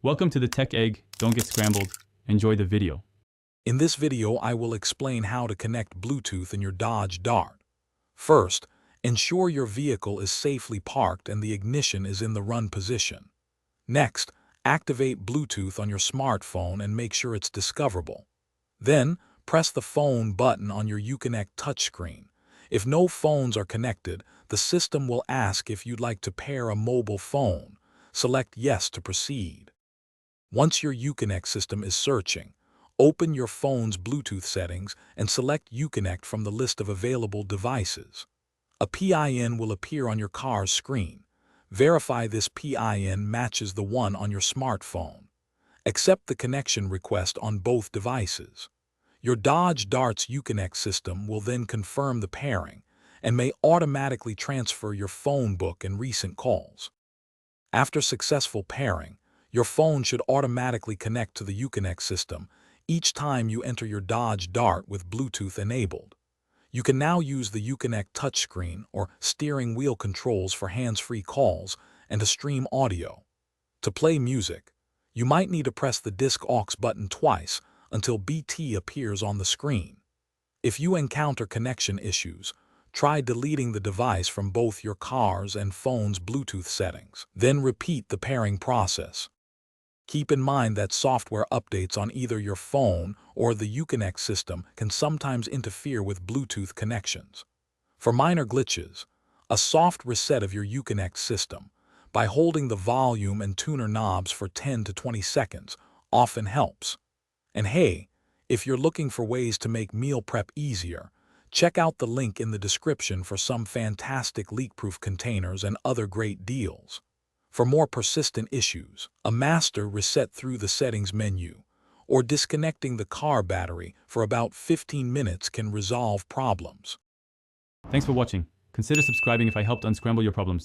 Welcome to the Tech Egg. Don't get scrambled. Enjoy the video. In this video, I will explain how to connect Bluetooth in your Dodge Dart. First, ensure your vehicle is safely parked and the ignition is in the run position. Next, activate Bluetooth on your smartphone and make sure it's discoverable. Then, press the phone button on your Uconnect touchscreen. If no phones are connected, the system will ask if you'd like to pair a mobile phone. Select Yes to proceed. Once your Uconnect system is searching, open your phone's Bluetooth settings and select Uconnect from the list of available devices. A PIN will appear on your car's screen. Verify this PIN matches the one on your smartphone. Accept the connection request on both devices. Your Dodge Dart's Uconnect system will then confirm the pairing and may automatically transfer your phone book and recent calls. After successful pairing, your phone should automatically connect to the Uconnect system each time you enter your Dodge Dart with Bluetooth enabled. You can now use the Uconnect touchscreen or steering wheel controls for hands-free calls and to stream audio. To play music, you might need to press the disc aux button twice until BT appears on the screen. If you encounter connection issues, try deleting the device from both your car's and phone's Bluetooth settings. Then repeat the pairing process. Keep in mind that software updates on either your phone or the Uconnect system can sometimes interfere with Bluetooth connections. For minor glitches, a soft reset of your Uconnect system by holding the volume and tuner knobs for 10 to 20 seconds often helps. And hey, if you're looking for ways to make meal prep easier, check out the link in the description for some fantastic leak-proof containers and other great deals. For more persistent issues, a master reset through the settings menu or disconnecting the car battery for about 15 minutes can resolve problems. Thanks for watching. Consider subscribing if I helped unscramble your problems.